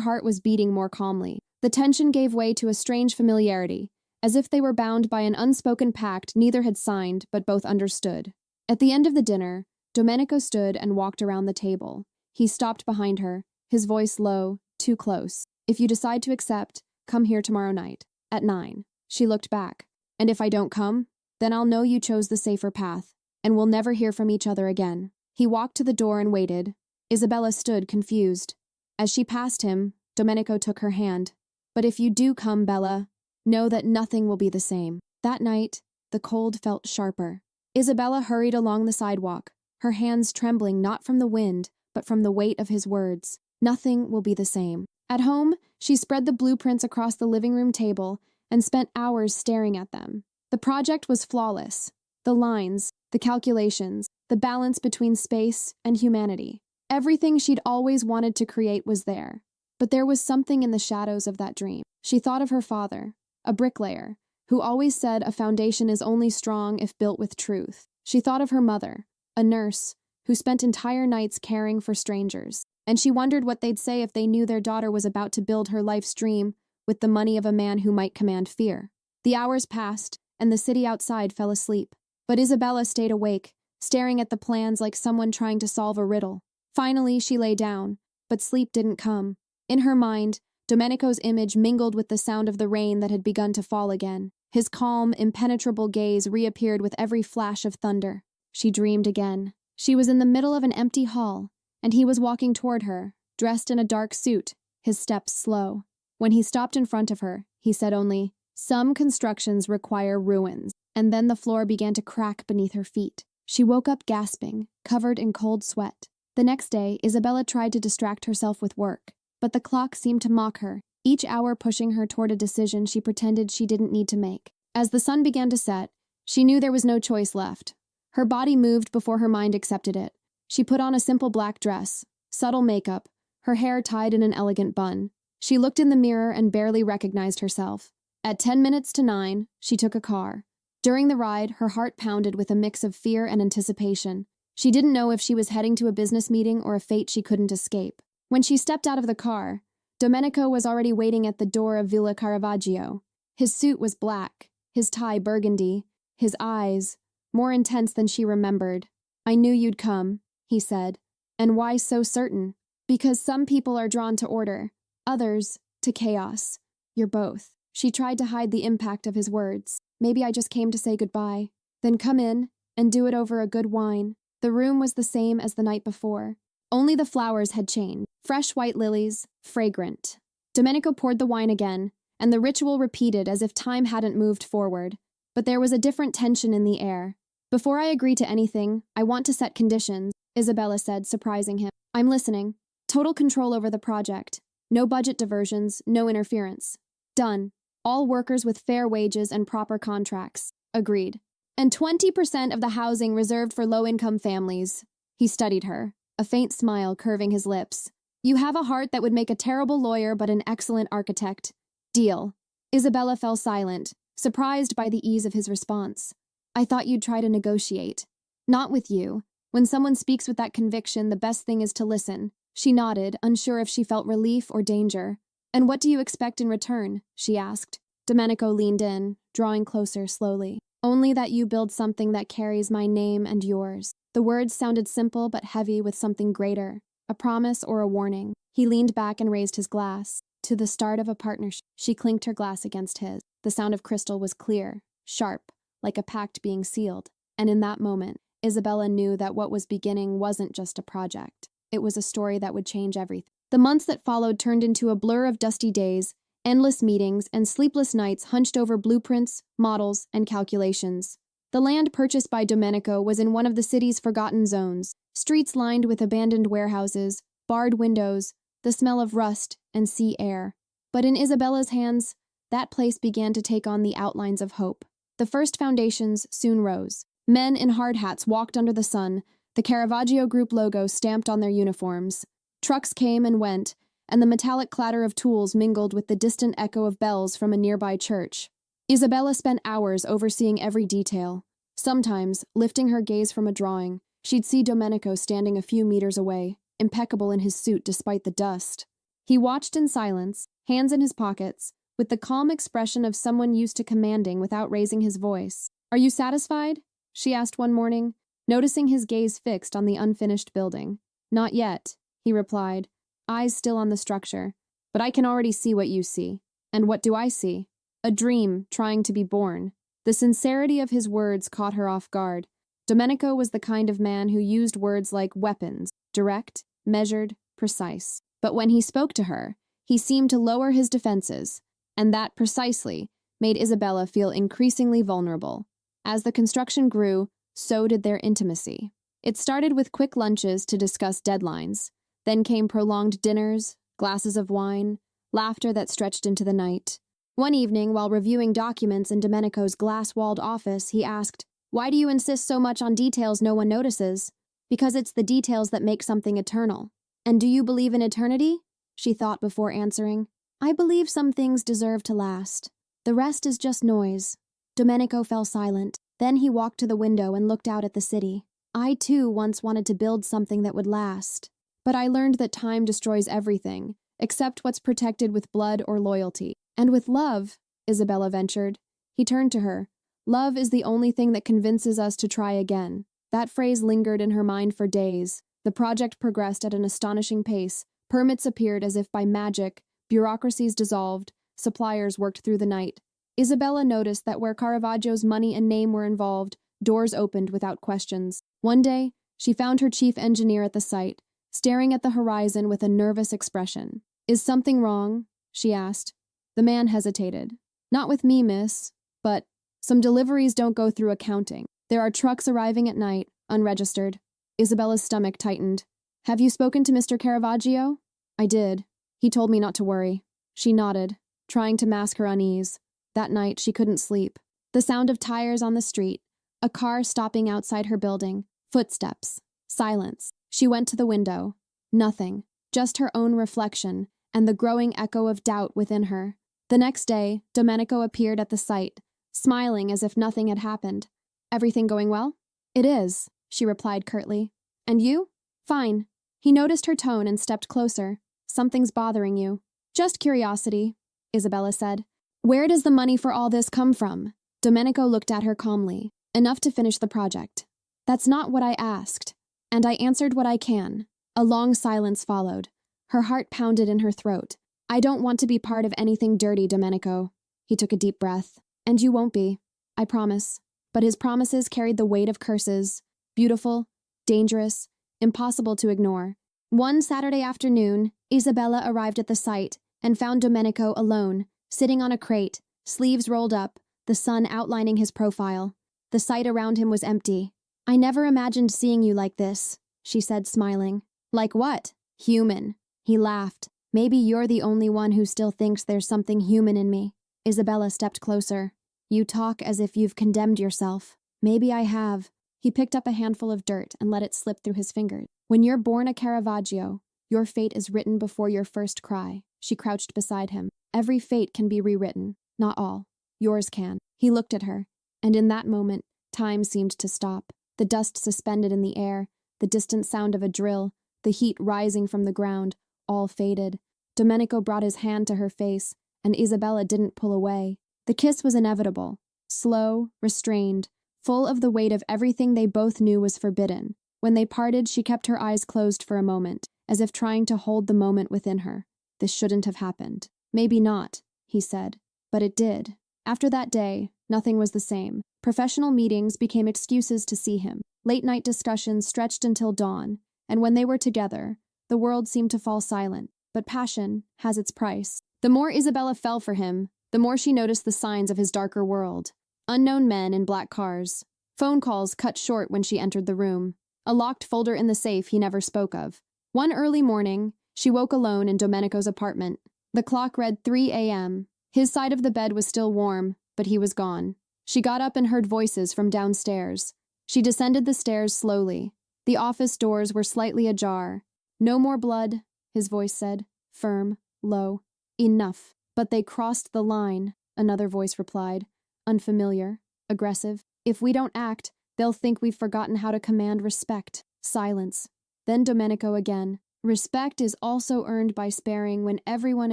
heart was beating more calmly. The tension gave way to a strange familiarity, as if they were bound by an unspoken pact neither had signed but both understood. At the end of the dinner, Domenico stood and walked around the table. He stopped behind her, his voice low, too close. If you decide to accept, come here tomorrow night, at 9. She looked back. And if I don't come, then I'll know you chose the safer path, and we'll never hear from each other again. He walked to the door and waited. Isabella stood, confused. As she passed him, Domenico took her hand. But if you do come, Bella, know that nothing will be the same. That night, the cold felt sharper. Isabella hurried along the sidewalk, her hands trembling not from the wind, but from the weight of his words. Nothing will be the same. At home, she spread the blueprints across the living room table and spent hours staring at them. The project was flawless. The lines, the calculations, the balance between space and humanity. Everything she'd always wanted to create was there. But there was something in the shadows of that dream. She thought of her father, a bricklayer, who always said a foundation is only strong if built with truth. She thought of her mother, a nurse, who spent entire nights caring for strangers. And she wondered what they'd say if they knew their daughter was about to build her life's dream with the money of a man who might command fear. The hours passed, and the city outside fell asleep. But Isabella stayed awake, staring at the plans like someone trying to solve a riddle. Finally, she lay down, but sleep didn't come. In her mind, Domenico's image mingled with the sound of the rain that had begun to fall again. His calm, impenetrable gaze reappeared with every flash of thunder. She dreamed again. She was in the middle of an empty hall, and he was walking toward her, dressed in a dark suit, his steps slow. When he stopped in front of her, he said only, "Some constructions require ruins," and then the floor began to crack beneath her feet. She woke up gasping, covered in cold sweat. The next day, Isabella tried to distract herself with work, but the clock seemed to mock her, each hour pushing her toward a decision she pretended she didn't need to make. As the sun began to set, she knew there was no choice left. Her body moved before her mind accepted it. She put on a simple black dress, subtle makeup, her hair tied in an elegant bun. She looked in the mirror and barely recognized herself. At 10 minutes to 9, she took a car. During the ride, her heart pounded with a mix of fear and anticipation. She didn't know if she was heading to a business meeting or a fate she couldn't escape. When she stepped out of the car, Domenico was already waiting at the door of Villa Caravaggio. His suit was black, his tie burgundy, his eyes more intense than she remembered. I knew you'd come, he said. And why so certain? Because some people are drawn to order, others to chaos. You're both. She tried to hide the impact of his words. Maybe I just came to say goodbye. Then come in and do it over a good wine. The room was the same as the night before. Only the flowers had changed. Fresh white lilies, fragrant. Domenico poured the wine again, and the ritual repeated as if time hadn't moved forward. But there was a different tension in the air. Before I agree to anything, I want to set conditions, Isabella said, surprising him. I'm listening. Total control over the project. No budget diversions, no interference. Done. All workers with fair wages and proper contracts. Agreed. And 20% of the housing reserved for low-income families. He studied her, a faint smile curving his lips. You have a heart that would make a terrible lawyer but an excellent architect. Deal. Isabella fell silent, surprised by the ease of his response. I thought you'd try to negotiate. Not with you. When someone speaks with that conviction, the best thing is to listen. She nodded, unsure if she felt relief or danger. And what do you expect in return? She asked. Domenico leaned in, drawing closer slowly. Only that you build something that carries my name and yours. The words sounded simple but heavy with something greater. A promise or a warning. He leaned back and raised his glass. To the start of a partnership. She clinked her glass against his. The sound of crystal was clear, sharp, like a pact being sealed. And in that moment, Isabella knew that what was beginning wasn't just a project. It was a story that would change everything. The months that followed turned into a blur of dusty days, endless meetings, and sleepless nights hunched over blueprints, models, and calculations. The land purchased by Domenico was in one of the city's forgotten zones. Streets lined with abandoned warehouses, barred windows, the smell of rust and sea air. But in Isabella's hands, that place began to take on the outlines of hope. The first foundations soon rose. Men in hard hats walked under the sun, the Caravaggio Group logo stamped on their uniforms. Trucks came and went, and the metallic clatter of tools mingled with the distant echo of bells from a nearby church. Isabella spent hours overseeing every detail. Sometimes, lifting her gaze from a drawing, she'd see Domenico standing a few meters away, impeccable in his suit despite the dust. He watched in silence, hands in his pockets, with the calm expression of someone used to commanding without raising his voice. Are you satisfied? She asked one morning, noticing his gaze fixed on the unfinished building. Not yet, he replied, eyes still on the structure. But I can already see what you see. And what do I see? A dream trying to be born. The sincerity of his words caught her off guard. Domenico was the kind of man who used words like weapons, direct, measured, precise. But when he spoke to her, he seemed to lower his defenses, and that precisely made Isabella feel increasingly vulnerable. As the construction grew, so did their intimacy. It started with quick lunches to discuss deadlines. Then came prolonged dinners, glasses of wine, laughter that stretched into the night. One evening, while reviewing documents in Domenico's glass-walled office, he asked, "Why do you insist so much on details no one notices?" "Because it's the details that make something eternal." "And do you believe in eternity?" She thought before answering. "I believe some things deserve to last. The rest is just noise." Domenico fell silent. Then he walked to the window and looked out at the city. "I, too, once wanted to build something that would last. But I learned that time destroys everything, except what's protected with blood or loyalty. And with love," Isabella ventured. He turned to her. "Love is the only thing that convinces us to try again." That phrase lingered in her mind for days. The project progressed at an astonishing pace. Permits appeared as if by magic, bureaucracies dissolved, suppliers worked through the night. Isabella noticed that where Caravaggio's money and name were involved, doors opened without questions. One day, she found her chief engineer at the site, staring at the horizon with a nervous expression. "Is something wrong?" she asked. The man hesitated. "Not with me, miss, but some deliveries don't go through accounting. There are trucks arriving at night, unregistered." Isabella's stomach tightened. "Have you spoken to Mr. Caravaggio?" "I did. He told me not to worry." She nodded, trying to mask her unease. That night, she couldn't sleep. The sound of tires on the street, a car stopping outside her building, footsteps, silence. She went to the window. Nothing, just her own reflection and the growing echo of doubt within her. The next day, Domenico appeared at the site, smiling as if nothing had happened. "Everything going well?" "It is," she replied curtly. "And you?" "Fine." He noticed her tone and stepped closer. "Something's bothering you." "Just curiosity," Isabella said. "Where does the money for all this come from?" Domenico looked at her calmly. "Enough to finish the project." That's not what I asked. And I answered what I can. A long silence followed. Her heart pounded in her throat. I don't want to be part of anything dirty, Domenico. He took a deep breath. And you won't be. I promise. But his promises carried the weight of curses. Beautiful, dangerous, impossible to ignore. One Saturday afternoon, Isabella arrived at the site and found Domenico alone, sitting on a crate, sleeves rolled up, the sun outlining his profile. The site around him was empty. I never imagined seeing you like this, she said, smiling. Like what? Human. He laughed. Maybe you're the only one who still thinks there's something human in me. Isabella stepped closer. You talk as if you've condemned yourself. Maybe I have. He picked up a handful of dirt and let it slip through his fingers. When you're born a Caravaggio, your fate is written before your first cry. She crouched beside him. Every fate can be rewritten. Not all. Yours can. He looked at her, and in that moment, time seemed to stop. The dust suspended in the air, the distant sound of a drill, the heat rising from the ground, all faded. Domenico brought his hand to her face, and Isabella didn't pull away. The kiss was inevitable, slow, restrained, full of the weight of everything they both knew was forbidden. When they parted, she kept her eyes closed for a moment, as if trying to hold the moment within her. This shouldn't have happened. Maybe not, he said. But it did. After that day, nothing was the same. Professional meetings became excuses to see him. Late-night discussions stretched until dawn, and when they were together, the world seemed to fall silent. But passion has its price. The more Isabella fell for him, the more she noticed the signs of his darker world. Unknown men in black cars. Phone calls cut short when she entered the room. A locked folder in the safe he never spoke of. One early morning, she woke alone in Domenico's apartment. The clock read 3 a.m. His side of the bed was still warm, but he was gone. She got up and heard voices from downstairs. She descended the stairs slowly. The office doors were slightly ajar. No more blood, his voice said, firm, low. Enough. But they crossed the line, another voice replied. Unfamiliar, aggressive. If we don't act, they'll think we've forgotten how to command respect. Silence. Then Domenico again. Respect is also earned by sparing when everyone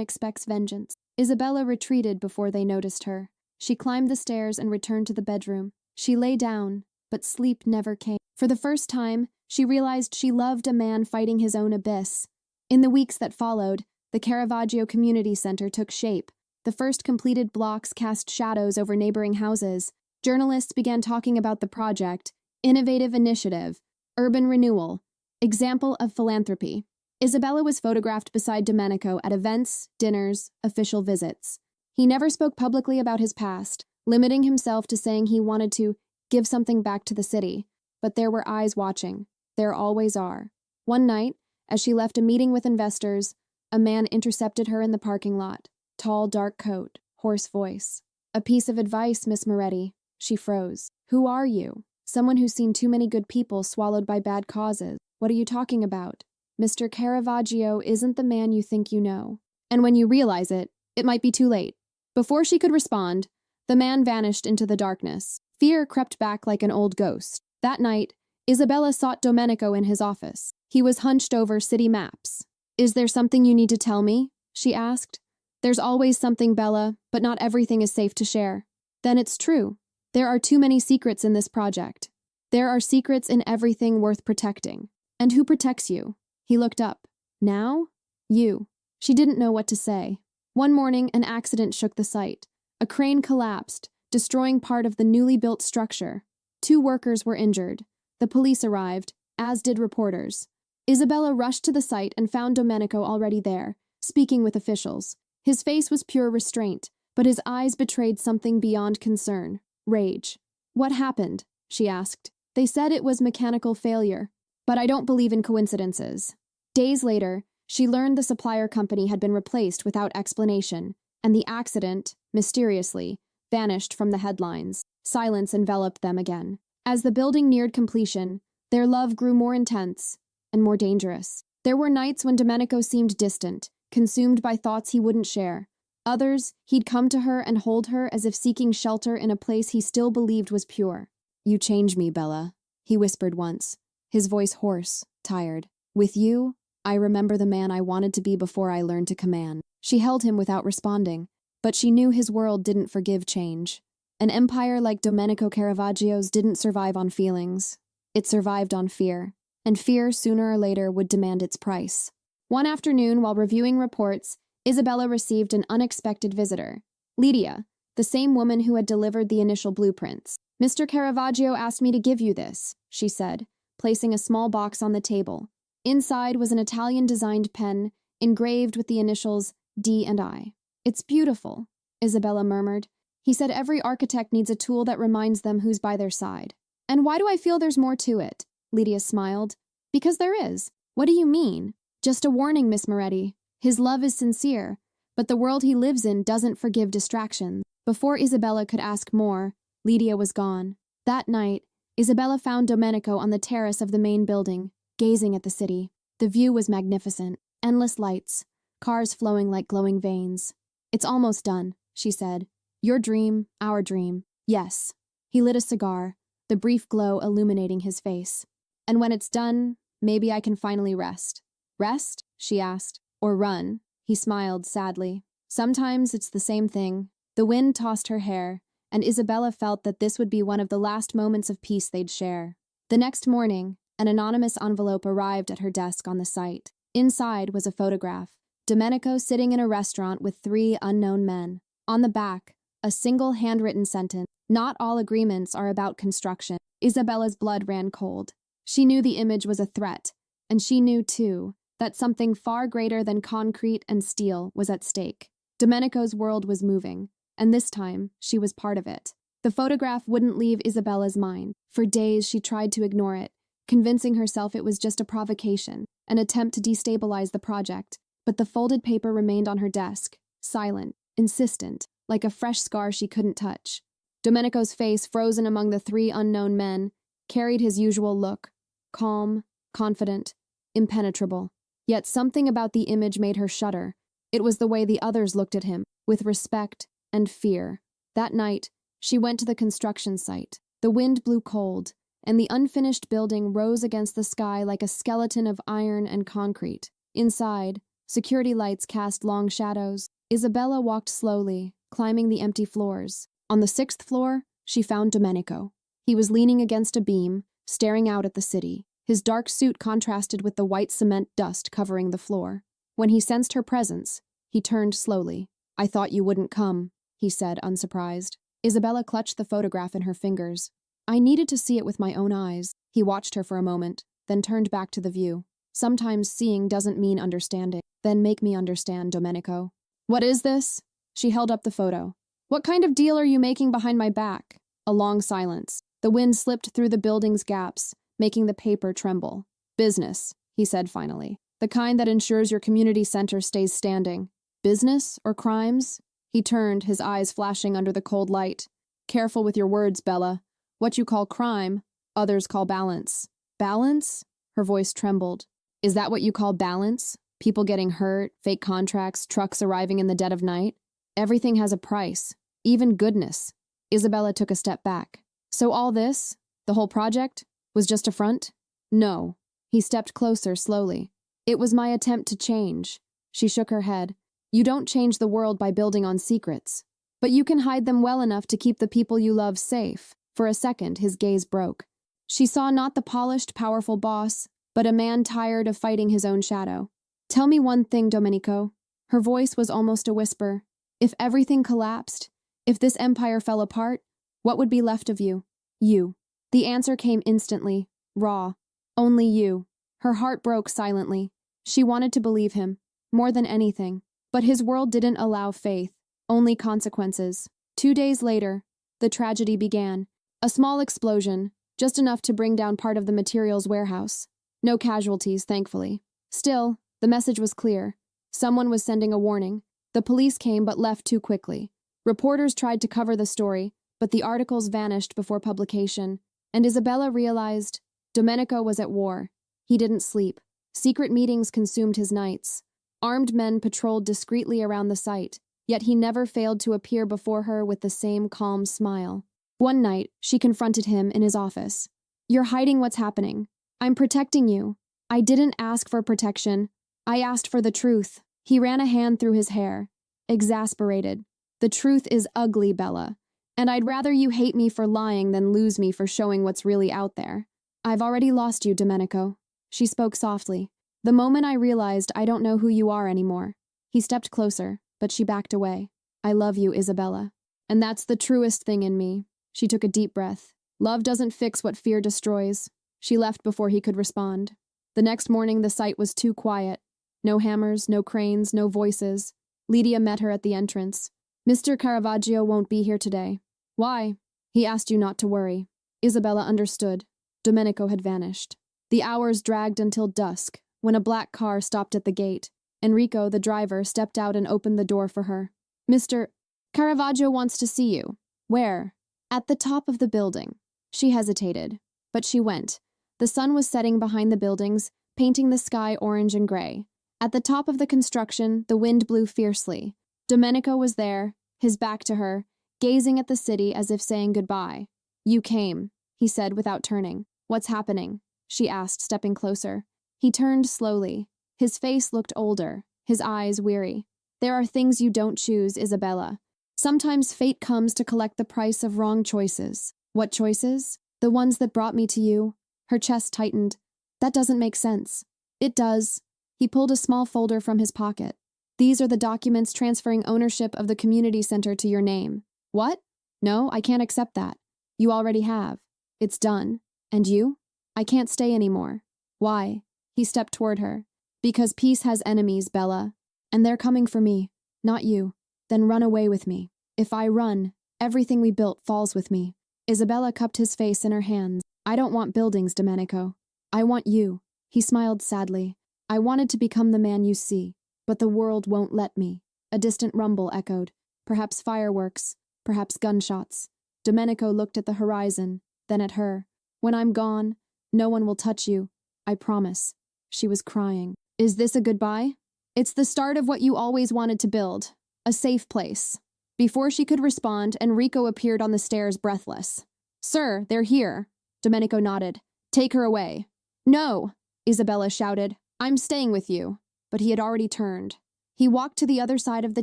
expects vengeance. Isabella retreated before they noticed her. She climbed the stairs and returned to the bedroom. She lay down, but sleep never came. For the first time, she realized she loved a man fighting his own abyss. In the weeks that followed, the Caravaggio Community Center took shape. The first completed blocks cast shadows over neighboring houses. Journalists began talking about the project, innovative initiative, urban renewal, example of philanthropy. Isabella was photographed beside Domenico at events, dinners, official visits. He never spoke publicly about his past, limiting himself to saying he wanted to give something back to the city. But there were eyes watching. There always are. One night, as she left a meeting with investors, a man intercepted her in the parking lot. Tall, dark coat, hoarse voice. A piece of advice, Miss Moretti. She froze. Who are you? Someone who's seen too many good people swallowed by bad causes. What are you talking about? Mr. Caravaggio isn't the man you think you know. And when you realize it, it might be too late. Before she could respond, the man vanished into the darkness. Fear crept back like an old ghost. That night, Isabella sought Domenico in his office. He was hunched over city maps. Is there something you need to tell me? She asked. There's always something, Bella, but not everything is safe to share. Then it's true. There are too many secrets in this project. There are secrets in everything worth protecting. And who protects you? He looked up. Now? You. She didn't know what to say. One morning, an accident shook the site. A crane collapsed, destroying part of the newly built structure. 2 workers were injured. The police arrived, as did reporters. Isabella rushed to the site and found Domenico already there, speaking with officials. His face was pure restraint, but his eyes betrayed something beyond concern. Rage. What happened? She asked. They said it was mechanical failure, but I don't believe in coincidences. Days later, she learned the supplier company had been replaced without explanation, and the accident, mysteriously, vanished from the headlines. Silence enveloped them again. As the building neared completion, their love grew more intense and more dangerous. There were nights when Domenico seemed distant, consumed by thoughts he wouldn't share. Others, he'd come to her and hold her as if seeking shelter in a place he still believed was pure. You change me, Bella, he whispered once, his voice hoarse, tired. With you, I remember the man I wanted to be before I learned to command. She held him without responding, but she knew his world didn't forgive change. An empire like Domenico Caravaggio's didn't survive on feelings. It survived on fear, and fear sooner or later would demand its price. One afternoon, while reviewing reports, Isabella received an unexpected visitor. Lydia, the same woman who had delivered the initial blueprints. "Mr. Caravaggio asked me to give you this," she said, placing a small box on the table. Inside was an Italian-designed pen, engraved with the initials D and I. "It's beautiful," Isabella murmured. "He said every architect needs a tool that reminds them who's by their side." "And why do I feel there's more to it?" Lydia smiled. "Because there is." "What do you mean?" "Just a warning, Miss Moretti. His love is sincere, but the world he lives in doesn't forgive distractions." Before Isabella could ask more, Lydia was gone. That night, Isabella found Domenico on the terrace of the main building, gazing at the city. The view was magnificent. Endless lights, cars flowing like glowing veins. "It's almost done," she said. "Your dream, our dream." "Yes." He lit a cigar, the brief glow illuminating his face. "And when it's done, maybe I can finally rest." "Rest?" she asked. "Or run?" He smiled sadly. "Sometimes it's the same thing." The wind tossed her hair, and Isabella felt that this would be one of the last moments of peace they'd share. The next morning, an anonymous envelope arrived at her desk on the site. Inside was a photograph. Domenico sitting in a restaurant with 3 unknown men. On the back, a single handwritten sentence: "Not all agreements are about construction." Isabella's blood ran cold. She knew the image was a threat, and she knew, too, that something far greater than concrete and steel was at stake. Domenico's world was moving, and this time, she was part of it. The photograph wouldn't leave Isabella's mind. For days, she tried to ignore it, convincing herself it was just a provocation, an attempt to destabilize the project. But the folded paper remained on her desk, silent, insistent, like a fresh scar she couldn't touch. Domenico's face, frozen among the 3 unknown men, carried his usual look: calm, confident, impenetrable. Yet something about the image made her shudder. It was the way the others looked at him, with respect and fear. That night, she went to the construction site. The wind blew cold, and the unfinished building rose against the sky like a skeleton of iron and concrete. Inside, security lights cast long shadows. Isabella walked slowly, climbing the empty floors. On the 6th floor, she found Domenico. He was leaning against a beam, staring out at the city. His dark suit contrasted with the white cement dust covering the floor. When he sensed her presence, he turned slowly. "I thought you wouldn't come," he said, unsurprised. Isabella clutched the photograph in her fingers. "I needed to see it with my own eyes." He watched her for a moment, then turned back to the view. "Sometimes seeing doesn't mean understanding." "Then make me understand, Domenico." "What is this?" She held up the photo. "What kind of deal are you making behind my back?" A long silence. The wind slipped through the building's gaps, making the paper tremble. "Business," he said finally. "The kind that ensures your community center stays standing." "Business or crimes?" He turned, his eyes flashing under the cold light. "Careful with your words, Bella. What you call crime, others call balance." "Balance?" Her voice trembled. "Is that what you call balance? People getting hurt, fake contracts, trucks arriving in the dead of night? Everything has a price, even goodness." Isabella took a step back. "So all this, the whole project, was just a front?" "No." He stepped closer slowly. "It was my attempt to change." She shook her head. "You don't change the world by building on secrets. But you can hide them well enough to keep the people you love safe." For a second, his gaze broke. She saw not the polished, powerful boss, but a man tired of fighting his own shadow. "Tell me one thing, Domenico." Her voice was almost a whisper. "If everything collapsed, if this empire fell apart, what would be left of you?" "You." The answer came instantly, raw. "Only you." Her heart broke silently. She wanted to believe him, more than anything. But his world didn't allow faith, only consequences. 2 days later, the tragedy began. A small explosion, just enough to bring down part of the materials warehouse. No casualties, thankfully. Still, the message was clear. Someone was sending a warning. The police came but left too quickly. Reporters tried to cover the story, but the articles vanished before publication, and Isabella realized Domenico was at war. He didn't sleep. Secret meetings consumed his nights. Armed men patrolled discreetly around the site, yet he never failed to appear before her with the same calm smile. One night, she confronted him in his office. "You're hiding what's happening. I'm protecting you." "I didn't ask for protection. I asked for the truth." He ran a hand through his hair, exasperated. "The truth is ugly, Bella, and I'd rather you hate me for lying than lose me for showing what's really out there. I've already lost you, Domenico. She spoke softly. The moment I realized I don't know who you are anymore. He stepped closer, but she backed away. I love you, Isabella. And that's the truest thing in me. She took a deep breath. Love doesn't fix what fear destroys. She left before he could respond. The next morning, the site was too quiet. No hammers, no cranes, no voices. Lydia met her at the entrance. Mr. Caravaggio won't be here today. Why? He asked you not to worry. Isabella understood. Domenico had vanished. The hours dragged until dusk, when a black car stopped at the gate. Enrico, the driver, stepped out and opened the door for her. Mr. Caravaggio wants to see you. Where? At the top of the building. She hesitated, but she went. The sun was setting behind the buildings, painting the sky orange and gray. At the top of the construction, the wind blew fiercely. Domenico was there, his back to her, gazing at the city as if saying goodbye. You came, he said without turning. What's happening? She asked, stepping closer. He turned slowly. His face looked older, his eyes weary. There are things you don't choose, Isabella. Sometimes fate comes to collect the price of wrong choices. What choices? The ones that brought me to you. Her chest tightened. That doesn't make sense. It does. He pulled a small folder from his pocket. These are the documents transferring ownership of the community center to your name. What? No, I can't accept that. You already have. It's done. And you? I can't stay anymore. Why? He stepped toward her. Because peace has enemies, Bella. And they're coming for me, not you. Then run away with me. If I run, everything we built falls with me. Isabella cupped his face in her hands. I don't want buildings, Domenico. I want you. He smiled sadly. I wanted to become the man you see, but the world won't let me. A distant rumble echoed. Perhaps fireworks, perhaps gunshots. Domenico looked at the horizon, then at her. When I'm gone, no one will touch you. I promise. She was crying. Is this a goodbye? It's the start of what you always wanted to build. A safe place. Before she could respond, Enrico appeared on the stairs breathless. Sir, they're here. Domenico nodded. Take her away. No, Isabella shouted. I'm staying with you. But he had already turned. He walked to the other side of the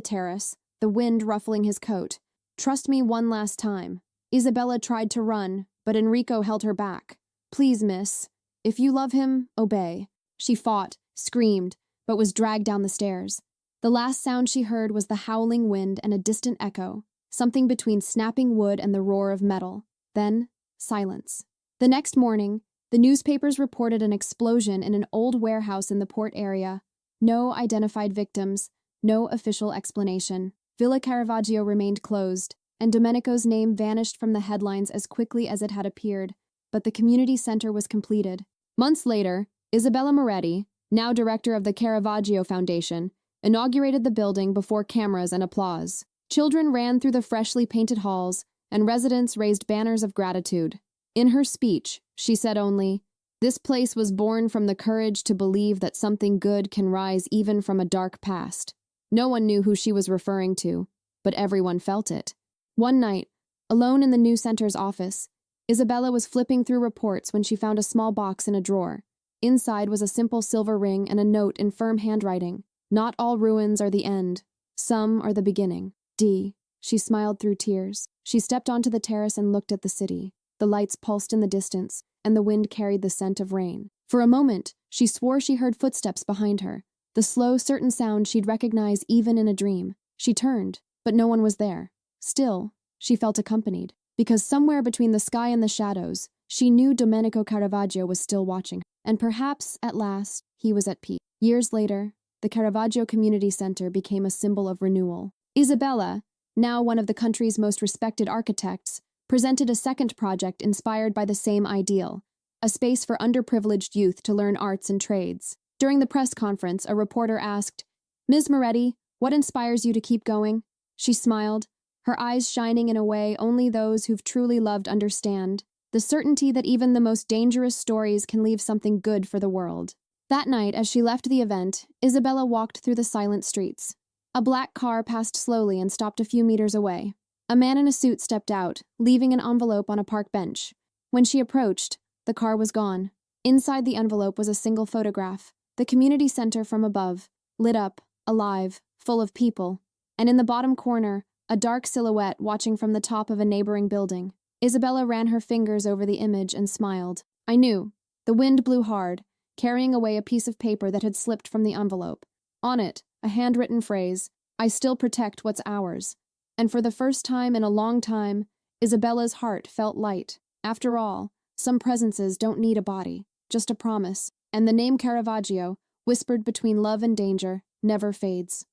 terrace, the wind ruffling his coat. Trust me one last time. Isabella tried to run, but Enrico held her back. Please, miss. If you love him, obey. She fought, screamed, but was dragged down the stairs. The last sound she heard was the howling wind and a distant echo, something between snapping wood and the roar of metal. Then, silence. The next morning, the newspapers reported an explosion in an old warehouse in the port area. No identified victims, no official explanation. Villa Caravaggio remained closed, and Domenico's name vanished from the headlines as quickly as it had appeared, but the community center was completed. Months later, Isabella Moretti, now director of the Caravaggio Foundation, inaugurated the building before cameras and applause. Children ran through the freshly painted halls, and residents raised banners of gratitude. In her speech, she said only, "This place was born from the courage to believe that something good can rise even from a dark past." No one knew who she was referring to, but everyone felt it. One night, alone in the new center's office, Isabella was flipping through reports when she found a small box in a drawer. Inside was a simple silver ring and a note in firm handwriting. Not all ruins are the end. Some are the beginning. D. She smiled through tears. She stepped onto the terrace and looked at the city. The lights pulsed in the distance, and the wind carried the scent of rain. For a moment, she swore she heard footsteps behind her, the slow, certain sound she'd recognize even in a dream. She turned, but no one was there. Still, she felt accompanied, because somewhere between the sky and the shadows, she knew Domenico Caravaggio was still watching, and perhaps, at last, he was at peace. Years later, the Caravaggio Community Center became a symbol of renewal. Isabella, now one of the country's most respected architects, presented a second project inspired by the same ideal, a space for underprivileged youth to learn arts and trades. During the press conference, a reporter asked, "Ms. Moretti, what inspires you to keep going?" She smiled, her eyes shining in a way only those who've truly loved understand, the certainty that even the most dangerous stories can leave something good for the world. That night, as she left the event, Isabella walked through the silent streets. A black car passed slowly and stopped a few meters away. A man in a suit stepped out, leaving an envelope on a park bench. When she approached, the car was gone. Inside the envelope was a single photograph, the community center from above, lit up, alive, full of people, and in the bottom corner, a dark silhouette watching from the top of a neighboring building. Isabella ran her fingers over the image and smiled. I knew. The wind blew hard, carrying away a piece of paper that had slipped from the envelope. On it, a handwritten phrase, "I still protect what's ours." And for the first time in a long time, Isabella's heart felt light. After all, some presences don't need a body, just a promise, and the name Caravaggio, whispered between love and danger, never fades.